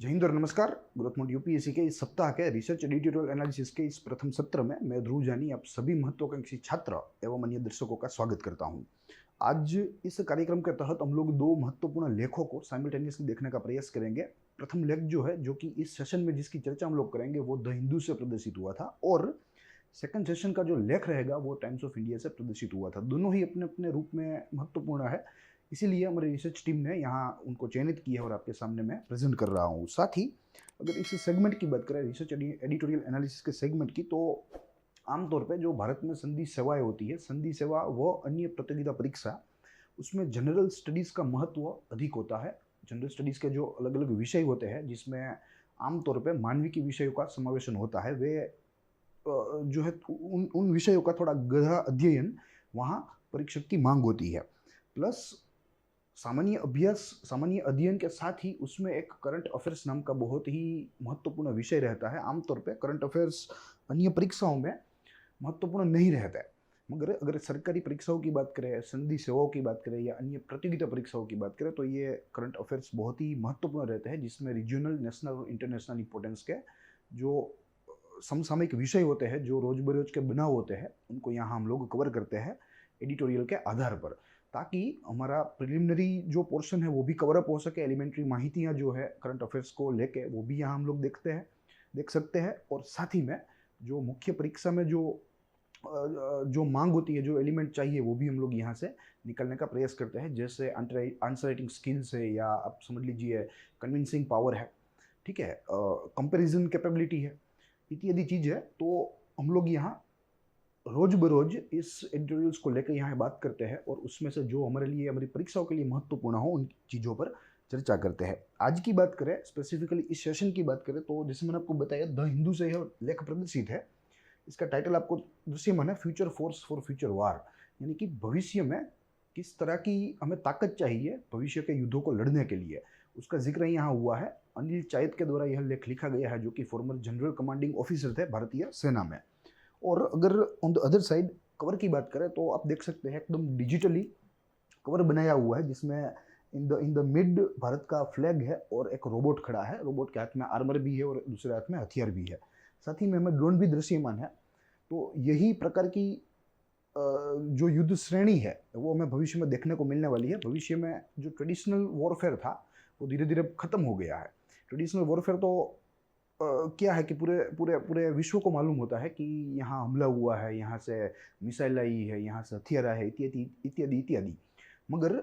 जय हिंद और नमस्कार। ग्रोथ मोड यूपीएससी के इस सप्ताह के रिसर्च एडिटोरियल एनालिसिस के इस प्रथम सत्र में मैं ध्रुव जानी आप सभी महत्वाकांक्षी छात्र एवं अन्य दर्शकों का स्वागत करता हूं। आज इस कार्यक्रम के तहत हम लोग दो महत्वपूर्ण लेखों को साइमल्टेनियसली देखने का प्रयास करेंगे। प्रथम लेख जो है, जो कि इस सेशन में जिसकी चर्चा हम लोग करेंगे, वो द हिंदू से प्रदर्शित हुआ था, और सेकंड सेशन का जो लेख रहेगा वो टाइम्स ऑफ इंडिया से प्रदर्शित हुआ था। दोनों ही अपने अपने रूप में महत्वपूर्ण है, इसीलिए हमारी रिसर्च टीम ने यहाँ उनको चयनित किया और आपके सामने मैं प्रेजेंट कर रहा हूँ। साथ ही अगर इस सेगमेंट की बात करें, रिसर्च एडिटोरियल एनालिसिस के सेगमेंट की, तो आमतौर पे जो भारत में संधि सेवाएं होती है, संधि सेवा व अन्य प्रतियोगिता परीक्षा, उसमें जनरल स्टडीज़ का महत्व अधिक होता है। जनरल स्टडीज़ के जो अलग अलग विषय होते हैं, जिसमें आमतौर पे मानविकी विषयों का समावेशन होता है, वे जो है उन विषयों का थोड़ा गहरा अध्ययन वहाँ परीक्षक की मांग होती है। प्लस सामान्य अभ्यास, सामान्य अध्ययन के साथ ही उसमें एक करंट अफेयर्स नाम का बहुत ही महत्वपूर्ण विषय रहता है। आमतौर पे करंट अफेयर्स अन्य परीक्षाओं में महत्वपूर्ण नहीं रहता है, मगर अगर सरकारी परीक्षाओं की बात करें, संधि सेवाओं की बात करें या अन्य प्रतियोगिता परीक्षाओं की बात करें, तो ये करंट अफेयर्स बहुत ही महत्वपूर्ण रहते हैं, जिसमें रीजनल, नेशनल और इंटरनेशनल इंपॉर्टेंस के जो समसामयिक विषय होते हैं, जो रोज बरोज के बनाव होते हैं, उनको यहाँ हम लोग कवर करते हैं एडिटोरियल के आधार पर, ताकि हमारा प्रिलिमिनरी जो पोर्शन है वो भी कवर अप हो सके। एलिमेंट्री माहितियाँ जो है करंट अफेयर्स को लेके, वो भी यहाँ हम लोग देख सकते हैं, और साथ ही में जो मुख्य परीक्षा में जो मांग होती है, जो एलिमेंट चाहिए, वो भी हम लोग यहाँ से निकलने का प्रयास करते हैं। जैसे आंसर राइटिंग स्किल्स है, या आप समझ लीजिए कन्विंसिंग पावर है, ठीक है, कंपैरिजन कैपेबिलिटी है, इत्यादि चीज़ है। तो हम लोग यहाँ रोज बरोज इस एडिटोरियल्स को लेकर यहाँ बात करते हैं, और उसमें से जो हमारे लिए, हमारी परीक्षाओं के लिए महत्वपूर्ण हो, उन चीज़ों पर चर्चा करते हैं। आज की बात करें, स्पेसिफिकली इस सेशन की बात करें, तो जैसे मैंने आपको बताया, द हिंदू से यह लेख प्रदर्शित है। इसका टाइटल आपको दृश्यमान है, फ्यूचर फोर्स फॉर फ्यूचर वार, यानी कि भविष्य में किस तरह की हमें ताकत चाहिए भविष्य के युद्धों को लड़ने के लिए, उसका जिक्र यहाँ हुआ है। अनिल चायत के द्वारा यह लेख लिखा गया है, जो कि फॉर्मर जनरल कमांडिंग ऑफिसर थे भारतीय सेना में। और अगर on the other side cover की बात करें, तो आप देख सकते हैं एकदम डिजिटली कवर बनाया हुआ है, जिसमें इन द मिड भारत का फ्लैग है, और एक रोबोट खड़ा है। रोबोट के हाथ में आर्मर भी है और दूसरे हाथ में हथियार भी है। साथ ही में हमें ड्रोन भी दृश्यमान है। तो यही प्रकार की जो युद्ध श्रेणी है, वो हमें भविष्य में देखने को मिलने वाली है। भविष्य में जो ट्रेडिशनल वॉरफेयर था, वो धीरे धीरे खत्म हो गया है। ट्रेडिशनल वॉरफेयर तो क्या है कि पूरे पूरे पूरे विश्व को मालूम होता है कि यहाँ हमला हुआ है, यहाँ से मिसाइल आई है, यहाँ से हथियार है, इत्यादि इत्यादि इत्यादि। मगर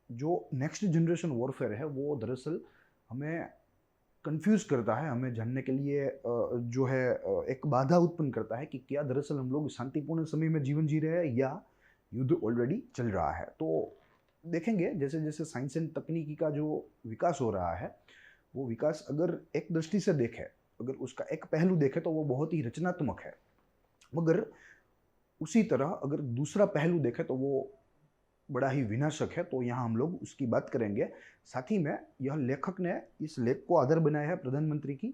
जो नेक्स्ट जनरेशन वॉरफेयर है, वो दरअसल हमें कंफ्यूज करता है, हमें जानने के लिए जो है एक बाधा उत्पन्न करता है कि क्या दरअसल हम लोग शांतिपूर्ण समय में जीवन जी रहे हैं, या युद्ध ऑलरेडी चल रहा है। तो देखेंगे जैसे जैसे साइंस एंड तकनीकी का जो विकास हो रहा है, वो विकास अगर एक दृष्टि से देखें, अगर उसका एक पहलू देखें, तो वो बहुत ही रचनात्मक है। मगर उसी तरह अगर दूसरा पहलू देखें, तो वो बड़ा ही विनाशक है। तो यहाँ हम लोग उसकी बात करेंगे। साथ ही में यह लेखक ने इस लेख को आधार बनाया है प्रधानमंत्री की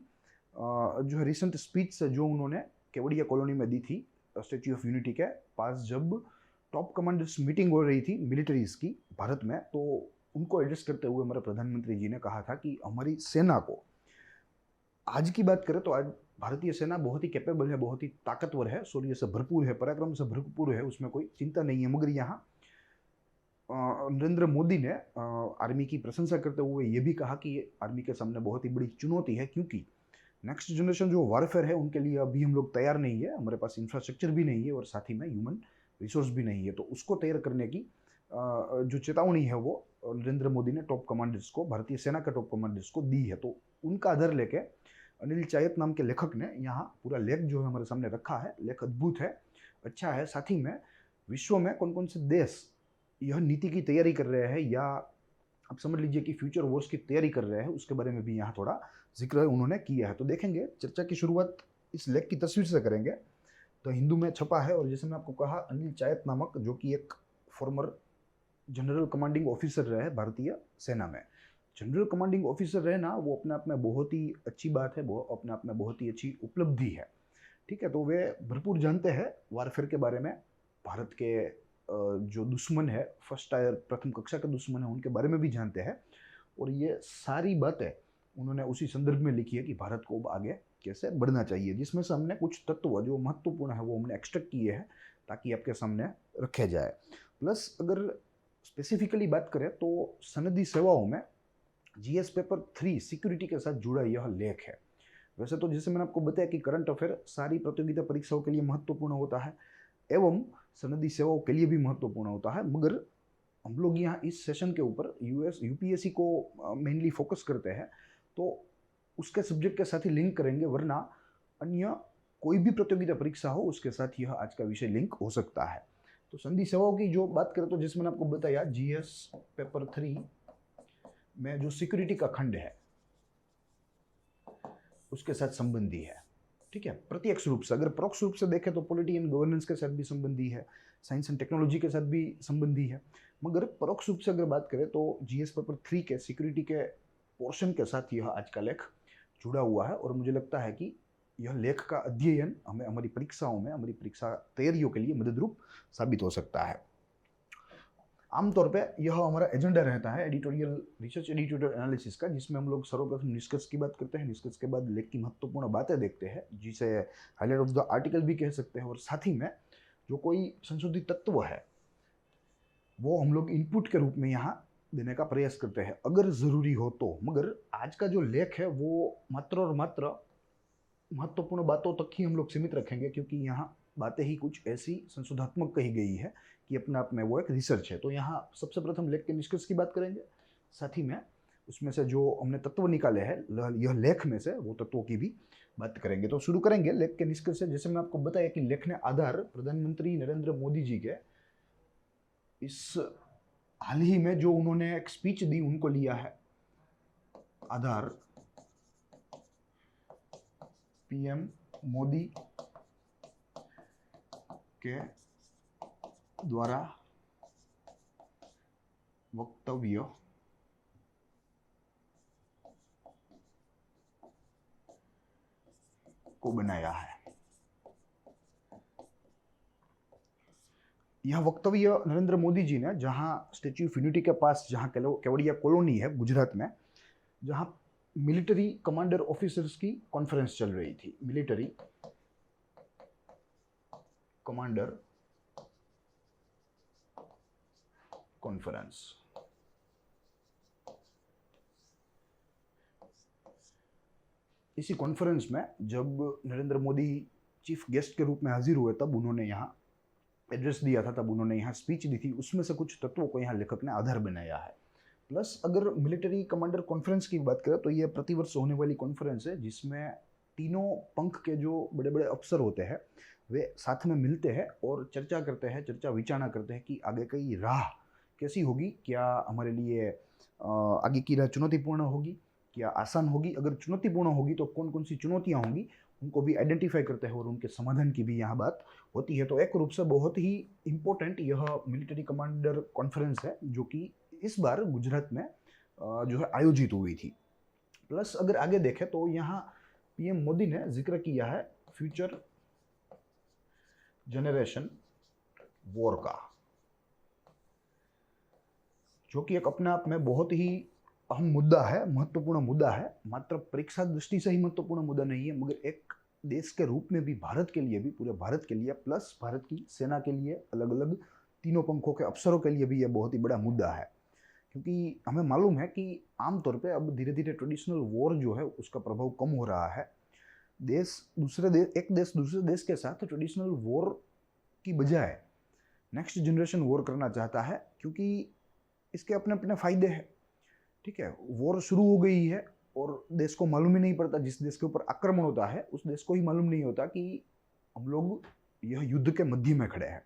जो है रिसेंट स्पीच, जो उन्होंने केवड़िया कॉलोनी में दी थी, स्टैच्यू ऑफ यूनिटी के पास, जब टॉप कमांडर्स मीटिंग हो रही थी मिलिट्रीज की भारत में। तो उनको एड्रेस करते हुए हमारे प्रधानमंत्री जी ने कहा था कि हमारी सेना को, आज की बात करें तो आज भारतीय सेना बहुत ही कैपेबल है, बहुत ही ताकतवर है, शौर्य से भरपूर है, पराक्रम से भरपूर है, उसमें कोई चिंता नहीं है। मगर यहाँ नरेंद्र मोदी ने आर्मी की प्रशंसा करते हुए ये भी कहा कि ये आर्मी के सामने बहुत ही बड़ी चुनौती है, क्योंकि नेक्स्ट जनरेशन जो वॉरफेयर है, उनके लिए अभी हम लोग तैयार नहीं है, हमारे पास इंफ्रास्ट्रक्चर भी नहीं है, और साथ ही में ह्यूमन रिसोर्स भी नहीं है। तो उसको तैयार करने की जो चेतावनी है, वो नरेंद्र मोदी ने टॉप कमांडर्स को, भारतीय सेना के टॉप कमांडर्स को दी है। तो उनका आधार लेके अनिल चायत नाम के लेखक ने यहाँ पूरा लेख जो है हमारे सामने रखा है। लेख अद्भुत है, अच्छा है। साथ ही में विश्व में कौन कौन से देश यह नीति की तैयारी कर रहे हैं, या आप समझ लीजिए कि फ्यूचर वॉर्स की तैयारी कर रहे हैं, उसके बारे में भी यहाँ थोड़ा जिक्र उन्होंने किया है। तो देखेंगे, चर्चा की शुरुआत इस लेख की तस्वीर से करेंगे। तो हिंदू में छपा है, और जैसे मैं आपको कहा, अनिल चायत नामक, जो कि एक फॉर्मर जनरल कमांडिंग ऑफिसर रहे भारतीय सेना में। जनरल कमांडिंग ऑफिसर रहना वो अपने आप में बहुत ही अच्छी बात है, वो अपने आप में बहुत ही अच्छी उपलब्धि है, ठीक है। तो वे भरपूर जानते हैं वारफेयर के बारे में, भारत के जो दुश्मन है, फर्स्ट टायर प्रथम कक्षा के दुश्मन है, उनके बारे में भी जानते हैं। और ये सारी बातें उन्होंने उसी संदर्भ में लिखी है कि भारत को अब आगे कैसे बढ़ना चाहिए, जिसमें से हमने कुछ तत्व जो महत्वपूर्ण है वो हमने एक्सट्रैक्ट किए हैं ताकि आपके सामने रखे जाए। प्लस अगर स्पेसिफिकली बात करें तो सनदी सेवाओं में जीएस पेपर 3 सिक्योरिटी के साथ जुड़ा यह लेख है। वैसे तो जैसे मैंने आपको बताया कि करंट अफेयर सारी प्रतियोगिता परीक्षाओं के लिए महत्वपूर्ण होता है एवं सनदी सेवाओं के लिए भी महत्वपूर्ण होता है, मगर हम लोग यहाँ इस सेशन के ऊपर यूपीएससी को मेनली फोकस करते हैं, तो उसके सब्जेक्ट के साथ ही लिंक करेंगे, वरना अन्य कोई भी प्रतियोगिता परीक्षा हो उसके साथ यह आज का विषय लिंक हो सकता है। तो संधि सेवाओं की जो बात करें तो जिसमें मैंने आपको बताया जीएस पेपर 3 में जो सिक्योरिटी का खंड है उसके साथ संबंधी है। ठीक है, प्रत्यक्ष रूप से, अगर परोक्ष रूप से देखें तो पॉलिटी एंड गवर्नेंस के साथ भी संबंधी है, साइंस एंड टेक्नोलॉजी के साथ भी संबंधी है, मगर परोक्ष रूप से अगर बात करें तो जीएस पेपर 3 के सिक्योरिटी के पोर्शन के साथ यह आज का लेख जुड़ा हुआ है। और मुझे लगता है कि यह लेख का अध्ययन हमें हमारी परीक्षाओं में, हमारी परीक्षा तैयारियों के लिए मददरूप साबित हो सकता है। आमतौर पे यह हमारा एजेंडा रहता है एडिटोरियल रिसर्च, एडिटोरियल एनालिसिस का, जिसमें हम लोग सर्वप्रथम निष्कर्ष की बात करते हैं, निष्कर्ष के बाद लेख की महत्वपूर्ण बातें देखते हैं, जिसे हाईलाइट ऑफ द आर्टिकल भी कह सकते हैं, और साथ ही में जो कोई संशोधित तत्व है वो हम लोग इनपुट के रूप में यहाँ देने का प्रयास करते हैं अगर ज़रूरी हो तो। मगर आज का जो लेख है वो मात्र और मात्र महत्वपूर्ण बातों तक ही हम लोग सीमित रखेंगे, क्योंकि यहाँ बातें ही कुछ ऐसी संशोधात्मक कही गई है कि अपने आप में वो एक रिसर्च है। तो यहाँ सबसे प्रथम लेख के निष्कर्ष की बात करेंगे, साथ ही में उसमें से जो हमने तत्व निकाले हैं यह लेख में से वो तत्वों की भी बात करेंगे। तो शुरू करेंगे लेख के निष्कर्ष से। जैसे मैं आपको बताया कि लेख ने आधार प्रधानमंत्री नरेंद्र मोदी जी के इस हाल ही में जो उन्होंने एक स्पीच दी उनको लिया है। आधार पीएम मोदी के द्वारा वक्तव्य को बनाया है। यह वक्तव्य नरेंद्र मोदी जी ने जहां स्टैच्यू ऑफ यूनिटी के पास, जहां केवड़िया कॉलोनी है गुजरात में, जहां मिलिट्री कमांडर ऑफिसर्स की कॉन्फ्रेंस चल रही थी, मिलिट्री कमांडर कॉन्फ्रेंस, इसी कॉन्फ्रेंस में जब नरेंद्र मोदी चीफ गेस्ट के रूप में हाजिर हुए तब उन्होंने यहाँ एड्रेस दिया था, तब उन्होंने यहाँ स्पीच दी थी। उसमें से कुछ तत्वों को यहाँ लेखक ने आधार बनाया है। प्लस अगर मिलिट्री कमांडर कॉन्फ्रेंस की बात करें तो ये प्रतिवर्ष होने वाली कॉन्फ्रेंस है जिसमें तीनों पंख के जो बड़े बड़े अफसर होते हैं वे साथ में मिलते हैं और चर्चा करते हैं, चर्चा विचारणा करते हैं कि आगे की राह कैसी होगी, क्या हमारे लिए आगे की राह चुनौतीपूर्ण होगी, क्या आसान होगी, अगर चुनौतीपूर्ण होगी तो कौन कौन सी चुनौतियाँ होंगी उनको भी आइडेंटिफाई करते हैं और उनके समाधान की भी यहाँ बात होती है। तो एक रूप से बहुत ही इम्पोर्टेंट यह मिलिट्री कमांडर कॉन्फ्रेंस है जो कि इस बार गुजरात में जो है आयोजित हुई थी। प्लस अगर आगे देखें तो यहाँ पीएम मोदी ने जिक्र किया है फ्यूचर जनरेशन वॉर का, जो कि एक अपने आप में बहुत ही अहम मुद्दा है, महत्वपूर्ण मुद्दा है। मात्र परीक्षा दृष्टि से ही महत्वपूर्ण मुद्दा नहीं है, मगर एक देश के रूप में भी, भारत के लिए भी, पूरे भारत के लिए, प्लस भारत की सेना के लिए, अलग अलग तीनों पंखों के अफसरों के लिए भी यह बहुत ही बड़ा मुद्दा है। क्योंकि हमें मालूम है कि आमतौर पे अब धीरे धीरे ट्रेडिशनल वॉर जो है उसका प्रभाव कम हो रहा है। एक देश दूसरे देश के साथ ट्रेडिशनल वॉर की बजाय नेक्स्ट जनरेशन वॉर करना चाहता है, क्योंकि इसके अपने अपने फायदे हैं। ठीक है, वॉर शुरू हो गई है और देश को मालूम ही नहीं पड़ता, जिस देश के ऊपर आक्रमण होता है उस देश को ही मालूम नहीं होता कि हम लोग यह युद्ध के मध्य में खड़े हैं।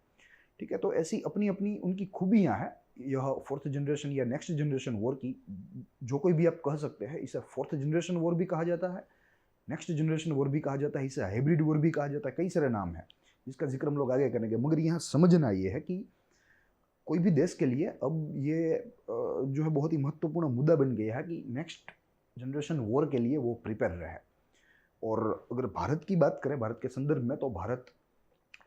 ठीक है, तो ऐसी अपनी अपनी उनकी खूबियां हैं। यह फोर्थ जनरेशन या नेक्स्ट जनरेशन वॉर की, जो कोई भी आप कह सकते हैं, इसे फोर्थ जनरेशन वॉर भी कहा जाता है, नेक्स्ट जनरेशन वॉर भी कहा जाता है, इसे हाइब्रिड वॉर भी कहा जाता है, कई सारे नाम है जिसका जिक्र हम लोग आगे करेंगे। मगर यहाँ समझना ये है कि कोई भी देश के लिए अब ये जो है बहुत ही महत्वपूर्ण मुद्दा बन गया है कि नेक्स्ट जनरेशन वॉर के लिए वो प्रिपेयर रहे। और अगर भारत की बात करें, भारत के संदर्भ में, तो भारत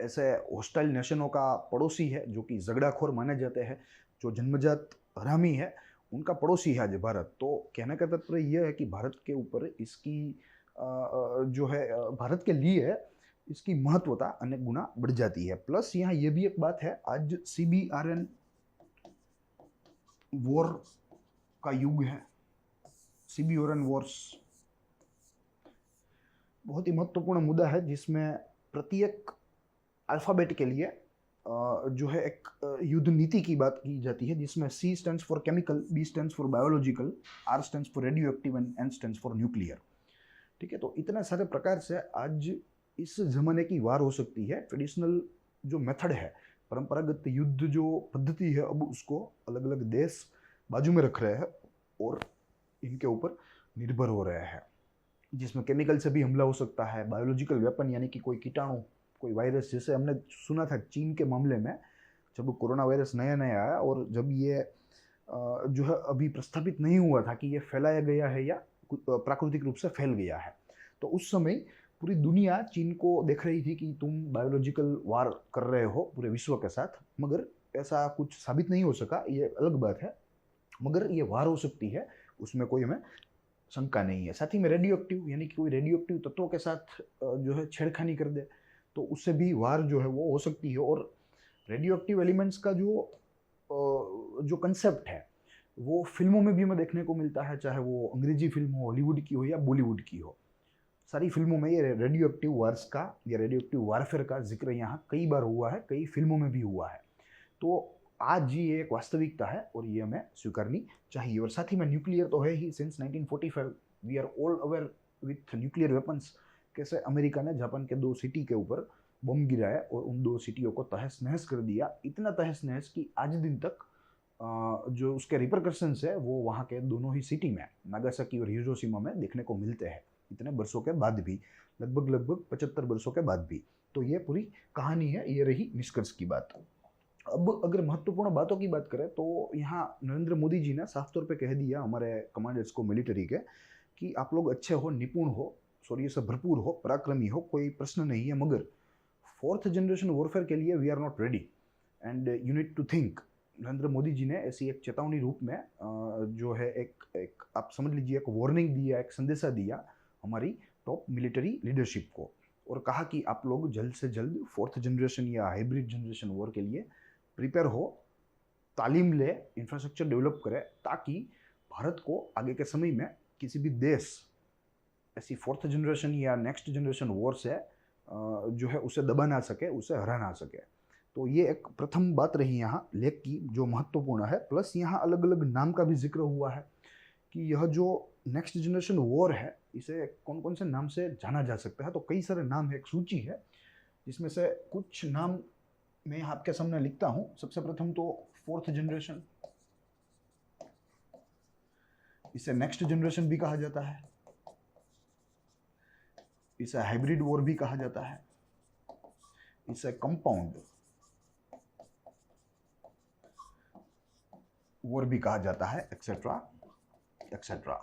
ऐसे हॉस्टाइल नेशनों का पड़ोसी है जो कि झगड़ाखोर माने जाते हैं, जो जन्मजात हरामी है उनका पड़ोसी है आज भारत। तो कहने का तात्पर्य यह है कि भारत के ऊपर इसकी जो है भारत के लिए इसकी महत्वता अनेक गुना बढ़ जाती है। प्लस यहाँ ये भी एक बात है, आज CBRN वॉर का युग है। CBRN वॉर्स बहुत ही महत्वपूर्ण मुद्दा है, जिसमें प्रत्येक अल्फाबेट के लिए जो है एक युद्ध नीति की बात की जाती है, जिसमें C stands for chemical, B stands for biological, R stands for radio active and N stands for nuclear. ठीक है, तो इतने सारे प्रकार से आज इस जमाने की वार हो सकती है। ट्रेडिशनल जो मेथड है, परंपरागत युद्ध जो पद्धति है, अब उसको अलग अलग देश बाजू में रख रहे हैं और इनके ऊपर निर्भर हो रहे हैं, जिसमें केमिकल से भी हमला हो सकता है, बायोलॉजिकल वेपन यानी कि कोई कीटाणु, कोई वायरस, जैसे हमने सुना था चीन के मामले में, जब कोरोना वायरस नया नया आया और जब ये जो है अभी प्रस्थापित नहीं हुआ था कि ये फैलाया गया है या प्राकृतिक रूप से फैल गया है, तो उस समय पूरी दुनिया चीन को देख रही थी कि तुम बायोलॉजिकल वार कर रहे हो पूरे विश्व के साथ, मगर ऐसा कुछ साबित नहीं हो सका, ये अलग बात है, मगर ये वार हो सकती है, उसमें कोई हमें शंका नहीं है। साथ ही में रेडियो एक्टिव यानी कि कोई रेडियो एक्टिव तत्वों के साथ जो है छेड़खानी कर दे तो उससे भी वार जो है वो हो सकती है। और रेडियो एक्टिव एलिमेंट्स का जो कंसेप्ट है वो फिल्मों में भी हमें देखने को मिलता है, चाहे वो अंग्रेजी फिल्म हो, हॉलीवुड की हो या बॉलीवुड की हो, सारी फिल्मों में ये रेडियो एक्टिव वार्स का या रेडियो एक्टिव वारफेयर का जिक्र यहाँ कई बार हुआ है, कई फिल्मों में भी हुआ है। तो आज ये एक वास्तविकता है और ये हमें स्वीकारनी चाहिए। और साथ ही में न्यूक्लियर तो है ही, since 1945 we are all aware with nuclear weapons. कैसे अमेरिका ने जापान के 2 सिटी के ऊपर बम गिराया और उन 2 सिटियों को तहस नहस कर दिया, इतना तहस नहस कि आज दिन तक जो उसके रिपरकशंस है वो वहाँ के दोनों ही सिटी में, नागासाकी और हिरोशिमा में देखने को मिलते हैं, इतने वर्षों के बाद भी, लगभग 75 वर्षों के बाद भी। तो ये पूरी कहानी है, ये रही निष्कर्ष की बात। अब अगर महत्वपूर्ण बातों की बात करें तो यहाँ नरेंद्र मोदी जी ने साफ तौर पे कह दिया हमारे कमांडर्स को, मिलिट्री के, कि आप लोग अच्छे हो, निपुण हो, शौर्य से भरपूर हो, पराक्रमी हो, कोई प्रश्न नहीं है, मगर 4th जनरेशन वॉरफेयर के लिए we are not ready and you need to think. Narendra Modi ji ने ऐसी एक चेतावनी रूप में जो है एक आप समझ लीजिए एक वार्निंग दिया, एक संदेशा दिया हमारी टॉप मिलिट्री लीडरशिप को, और कहा कि आप लोग जल्द से जल्द 4th जनरेशन या हाइब्रिड जनरेशन वॉर के लिए प्रिपेयर हो, तालीम ले, इंफ्रास्ट्रक्चर डेवलप करें, ताकि भारत को आगे के समय में किसी भी देश ऐसी 4th जनरेशन या नेक्स्ट जनरेशन वॉर से जो है उसे दबा ना सके, उसे हरा ना सके। तो ये एक प्रथम बात रही यहाँ लेख की जो महत्वपूर्ण है। प्लस यहाँ अलग अलग नाम का भी जिक्र हुआ है कि यह जो नेक्स्ट जनरेशन वॉर है इसे कौन कौन से नाम से जाना जा सकता है। तो कई सारे नाम है, एक सूची है जिसमें से कुछ नाम मैं आपके सामने लिखता हूं। सबसे प्रथम तो 4th जनरेशन, इसे नेक्स्ट जनरेशन भी कहा जाता है, इसे हाइब्रिड वॉर भी कहा जाता है, इसे कंपाउंड वॉर भी कहा जाता है, एक्सेट्रा एक्सेट्रा।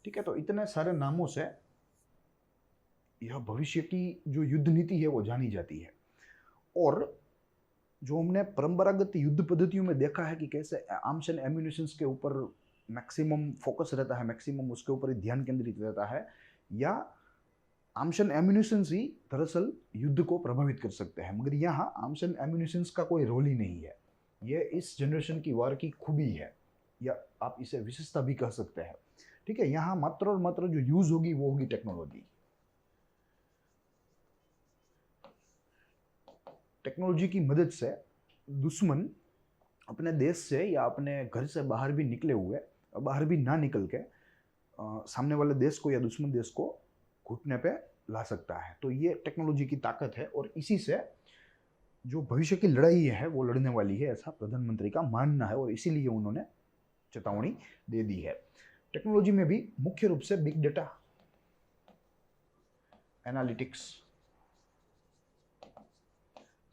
ठीक है, तो इतने सारे नामों से यह भविष्य की जो युद्ध नीति है वो जानी जाती है। और जो हमने परंपरागत युद्ध पद्धतियों में देखा है कि कैसे आर्म्स एंड एम्यूनिशंस के ऊपर मैक्सिमम फोकस रहता है, मैक्सिमम उसके ऊपर ही ध्यान केंद्रित रहता है, या आर्म्स एंड एम्यूनिशंस ही दरअसल युद्ध को प्रभावित कर सकते हैं, मगर यहाँ आर्म्स एंड एम्यूनिशंस का कोई रोल ही नहीं है। ये इस जनरेशन की वार की खूबी है, या आप इसे विशेषता भी कह सकते हैं। ठीक है, यहाँ मात्र और मात्र जो यूज होगी वो होगी टेक्नोलॉजी। टेक्नोलॉजी की मदद से दुश्मन अपने देश से या अपने घर से बाहर भी निकले हुए, बाहर भी ना निकल के सामने वाले देश को या दुश्मन देश को घुटने पे ला सकता है। तो ये टेक्नोलॉजी की ताकत है, और इसी से जो भविष्य की लड़ाई है वो लड़ने वाली है, ऐसा प्रधानमंत्री का मानना है, और इसीलिए उन्होंने चेतावनी दे दी है। टेक्नोलॉजी में भी मुख्य रूप से बिग डेटा, एनालिटिक्स,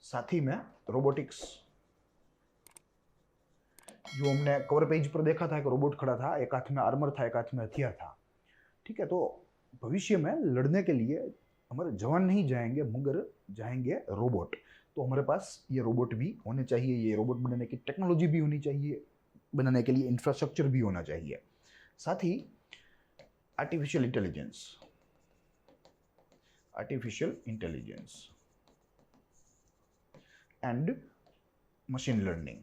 साथ ही में रोबोटिक्स, जो हमने कवर पेज पर देखा था, एक रोबोट खड़ा था, एक हाथ में आर्मर था, एक हाथ में हथियार था। ठीक है, तो भविष्य में लड़ने के लिए हमारे जवान नहीं जाएंगे, मगर जाएंगे रोबोट। तो हमारे पास ये रोबोट भी होने चाहिए, ये रोबोट बनाने की टेक्नोलॉजी भी होनी चाहिए, बनाने के लिए इंफ्रास्ट्रक्चर भी होना चाहिए। साथ ही artificial intelligence and machine learning,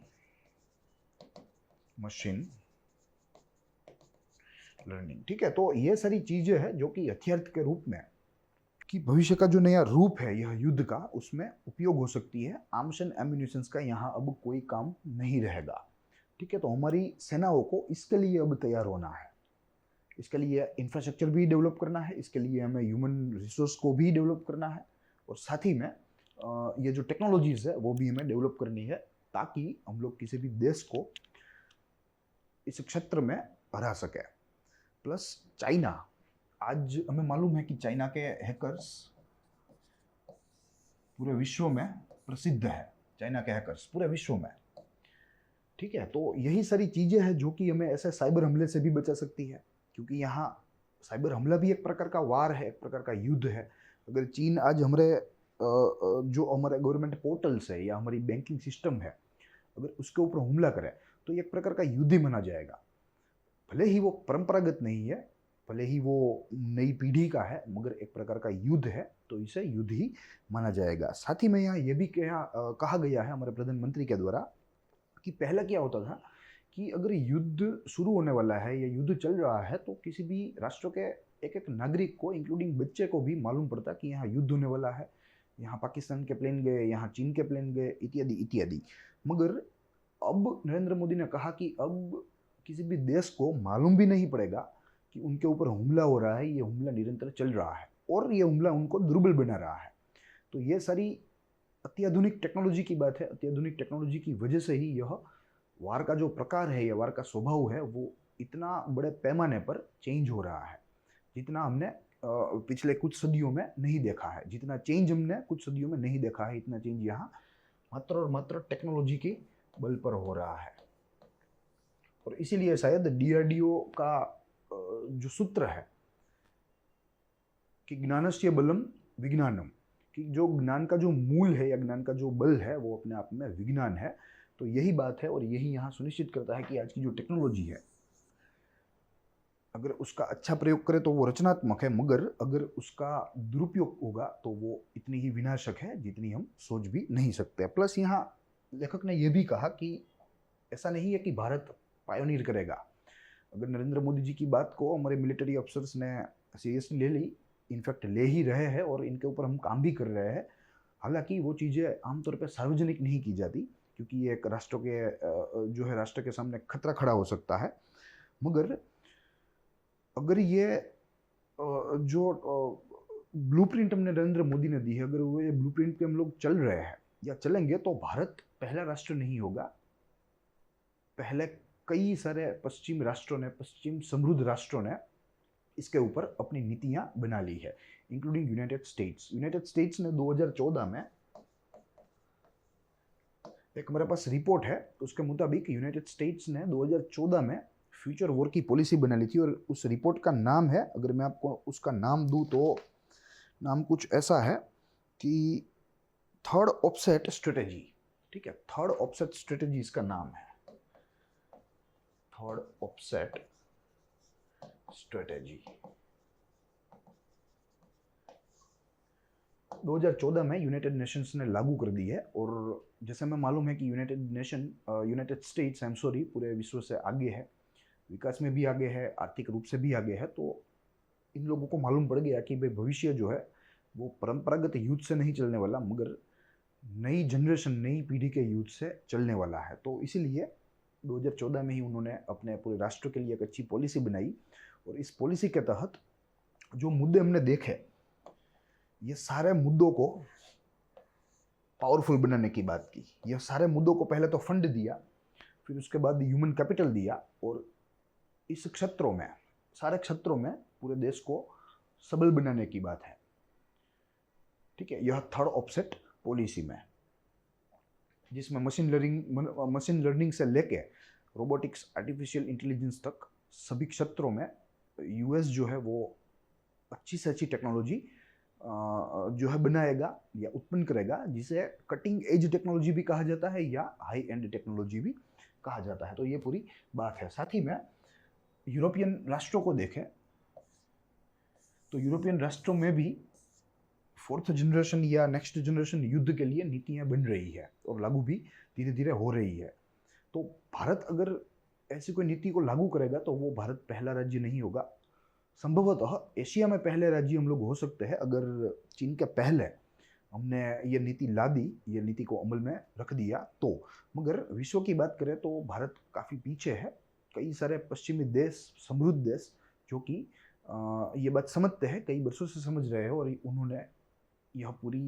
ठीक है। तो ये सारी चीजें हैं जो कि हथियार के रूप में, कि भविष्य का जो नया रूप है यह युद्ध का, उसमें उपयोग हो सकती है। आर्म्स एंड एम्यूनिशंस का यहाँ अब कोई काम नहीं रहेगा, ठीक है। तो हमारी सेनाओं को इसके लिए अब तैयार होना है, इसके लिए इंफ्रास्ट्रक्चर भी डेवलप करना है, इसके लिए हमें ह्यूमन रिसोर्स को भी डेवलप करना है, और साथ ही में ये जो टेक्नोलॉजीज है वो भी हमें डेवलप करनी है, ताकि हम लोग किसी भी देश को इस क्षेत्र में हरा सके। प्लस चाइना, आज हमें मालूम है कि चाइना के हैकर्स पूरे विश्व में प्रसिद्ध है, चाइना के हैकर्स पूरे विश्व में, ठीक है। तो यही सारी चीजें हैं जो कि हमें ऐसे साइबर हमले से भी बचा सकती है, क्योंकि यहाँ साइबर हमला भी एक प्रकार का वार है, एक प्रकार का युद्ध है। अगर चीन आज हमारे जो हमारे गवर्नमेंट पोर्टल्स है या हमारी बैंकिंग सिस्टम है, अगर उसके ऊपर हमला करे तो एक प्रकार का युद्ध ही माना जाएगा। भले ही वो परंपरागत नहीं है, भले ही वो नई पीढ़ी का है, मगर एक प्रकार का युद्ध है, तो इसे युद्ध ही माना जाएगा। साथ ही में यहाँ ये भी कहा गया है हमारे प्रधानमंत्री के द्वारा कि पहले क्या होता था कि अगर युद्ध शुरू होने वाला है या युद्ध चल रहा है तो किसी भी राष्ट्र के एक एक नागरिक को, इंक्लूडिंग बच्चे को भी मालूम पड़ता कि यहाँ युद्ध होने वाला है, यहाँ पाकिस्तान के प्लेन गए, यहाँ चीन के प्लेन गए, इत्यादि इत्यादि। मगर अब नरेंद्र मोदी ने कहा कि अब किसी भी देश को मालूम भी नहीं पड़ेगा कि उनके ऊपर हमला हो रहा है, ये हमला निरंतर चल रहा है और ये हमला उनको दुर्बल बना रहा है। तो ये सारी अत्याधुनिक टेक्नोलॉजी की बात है। अत्याधुनिक टेक्नोलॉजी की वजह से ही यह वार का जो प्रकार है या वार का स्वभाव है वो इतना बड़े पैमाने पर चेंज हो रहा है, जितना हमने पिछले कुछ सदियों में नहीं देखा है। जितना चेंज हमने कुछ सदियों में नहीं देखा है, इतना चेंज यहाँ मात्र और मात्र टेक्नोलॉजी के बल पर हो रहा है। और इसीलिए शायद डीआरडीओ का जो सूत्र है कि ज्ञानस्य बलम विज्ञानम, कि जो ज्ञान का जो मूल है या ज्ञान का जो बल है वो अपने आप में विज्ञान है, तो यही बात है। और यही यहाँ सुनिश्चित करता है कि आज की जो टेक्नोलॉजी है, अगर उसका अच्छा प्रयोग करें तो वो रचनात्मक है, मगर अगर उसका दुरुपयोग होगा तो वो इतनी ही विनाशक है जितनी हम सोच भी नहीं सकते। प्लस यहाँ लेखक ने यह भी कहा कि ऐसा नहीं है कि भारत पायोनियर करेगा। अगर नरेंद्र मोदी जी की बात को हमारे मिलिट्री अफसर्स ने सीरियसली ले ली, इनफैक्ट ले ही रहे हैं और इनके ऊपर हम काम भी कर रहे हैं। हालांकि वो चीज़ें आमतौर पर सार्वजनिक नहीं की जाती, क्योंकि ये एक राष्ट्र के जो है राष्ट्र के सामने खतरा खड़ा हो सकता है। मगर अगर ये जो ब्लूप्रिंट हमने नरेंद्र मोदी ने दी है, अगर वो ये ब्लूप्रिंट पे हम लोग चल रहे हैं या चलेंगे, तो भारत पहला राष्ट्र नहीं होगा। पहले कई सारे पश्चिम राष्ट्रों ने, पश्चिम समृद्ध राष्ट्रों ने इसके ऊपर अपनी नीतियां बना ली है, including United states. United states ने 2014 में, एक हमारे पास रिपोर्ट है, उसके मुताबिक यूनाइटेड स्टेट्स ने 2014 में फ्यूचर वॉर की पॉलिसी बना ली थी। और उस रिपोर्ट का नाम है, अगर मैं आपको उसका नाम दूं तो नाम कुछ ऐसा है कि थर्ड ऑफसेट स्ट्रेटेजी, ठीक है। थर्ड ऑफसेट स्ट्रेटेजी इसका नाम है, थर्ड ऑफसेट स्ट्रेटेजी। 2014 में यूनाइटेड नेशंस ने लागू कर दी है। और जैसे हमें मालूम है कि United states, I am sorry, पूरे विश्व से आगे है, विकास में भी आगे है, आर्थिक रूप से भी आगे है। तो इन लोगों को मालूम पड़ गया कि भाई भविष्य जो है वो परंपरागत युद्ध से नहीं चलने वाला, मगर नई जनरेशन, नई पीढ़ी के युद्ध से चलने वाला है। तो इसीलिए 2014 में ही उन्होंने अपने पूरे राष्ट्र के लिए एक अच्छी पॉलिसी बनाई। और इस पॉलिसी के तहत जो मुद्दे हमने देखे, ये सारे मुद्दों को पावरफुल बनाने की बात की। ये सारे मुद्दों को पहले तो फंड दिया, फिर उसके बाद ह्यूमन कैपिटल दिया, और इस क्षेत्रों में, सारे क्षेत्रों में पूरे देश को सबल बनाने की बात है, ठीक है। यह थर्ड ऑफसेट पॉलिसी में, जिसमें मशीन लर्निंग से लेके रोबोटिक्स, आर्टिफिशियल इंटेलिजेंस तक सभी क्षेत्रों में यूएस जो है वो अच्छी से अच्छी टेक्नोलॉजी जो है बनाएगा या उत्पन्न करेगा, जिसे कटिंग एज टेक्नोलॉजी भी कहा जाता है या हाई एंड टेक्नोलॉजी भी कहा जाता है। तो ये पूरी बात है। साथ ही में यूरोपियन राष्ट्रों को देखें तो यूरोपियन राष्ट्रों में भी फोर्थ जनरेशन या नेक्स्ट जनरेशन युद्ध के लिए नीतियां बन रही है और लागू भी धीरे धीरे हो रही है। तो भारत अगर ऐसी कोई नीति को लागू करेगा तो वो भारत पहला राज्य नहीं होगा। संभवतः एशिया में पहले राज्य हम लोग हो सकते हैं अगर चीन के पहले हमने ये नीति ला दी, ये नीति को अमल में रख दिया तो। मगर विश्व की बात करें तो भारत काफ़ी पीछे है। कई सारे पश्चिमी देश, समृद्ध देश जो कि ये बात समझते हैं, कई वर्षों से समझ रहे हैं और उन्होंने यह पूरी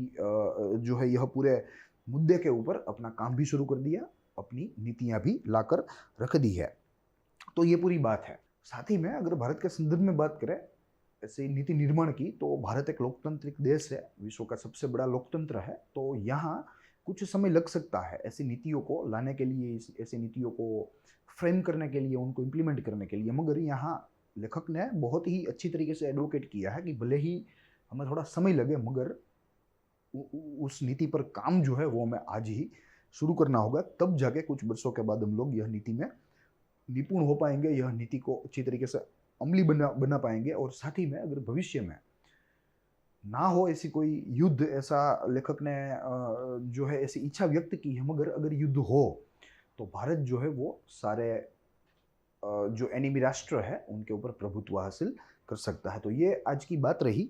जो है यह पूरे मुद्दे के ऊपर अपना काम भी शुरू कर दिया, अपनी नीतियां भी लाकर रख दी है। तो ये पूरी बात है। साथ ही में अगर भारत के संदर्भ में बात करें ऐसे नीति निर्माण की, तो भारत एक लोकतांत्रिक देश है, विश्व का सबसे बड़ा लोकतंत्र है। तो यहाँ कुछ समय लग सकता है ऐसी नीतियों को लाने के लिए, ऐसी नीतियों को फ्रेम करने के लिए, उनको इम्प्लीमेंट करने के लिए। मगर यहाँ लेखक ने बहुत ही अच्छी तरीके से एडवोकेट किया है कि भले ही हमें थोड़ा समय लगे मगर उस नीति पर काम जो है वो हमें आज ही शुरू करना होगा, तब जाके कुछ वर्षों के बाद हम लोग यह नीति में निपुण हो पाएंगे, यह नीति को अच्छी तरीके से अमली बना पाएंगे। और साथ ही में अगर भविष्य में ना हो ऐसी कोई युद्ध, ऐसा लेखक ने जो है ऐसी इच्छा व्यक्त की है, मगर अगर युद्ध हो तो भारत जो है वो सारे जो एनिमी राष्ट्र है उनके ऊपर प्रभुत्व हासिल कर सकता है। तो ये आज की बात रही।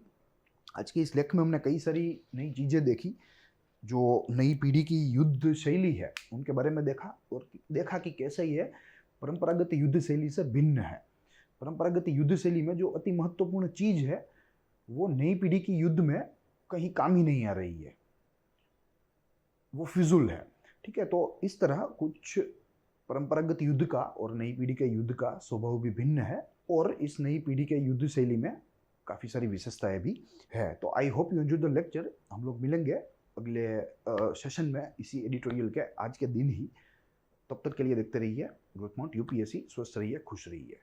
आज के इस लेख में हमने कई सारी नई चीज़ें देखी, जो नई पीढ़ी की युद्ध शैली है उनके बारे में देखा, और देखा कि कैसे ये परंपरागत युद्ध शैली से भिन्न है। परंपरागत युद्ध शैली में जो अति महत्वपूर्ण चीज़ है वो नई पीढ़ी की युद्ध में कहीं काम ही नहीं आ रही है, वो फिजूल है। ठीक है, तो इस तरह कुछ परंपरागत युद्ध का और नई पीढ़ी के युद्ध का स्वभाव भी भिन्न है, और इस नई पीढ़ी के युद्ध शैली में काफ़ी सारी विशेषताएं भी है। तो I hope you enjoy the lecture. हम लोग मिलेंगे अगले सेशन में इसी एडिटोरियल के आज के दिन ही। तब तक के लिए देखते रहिए ग्रोथ माउंट यूपीएससी। स्वस्थ रहिए, खुश रहिए।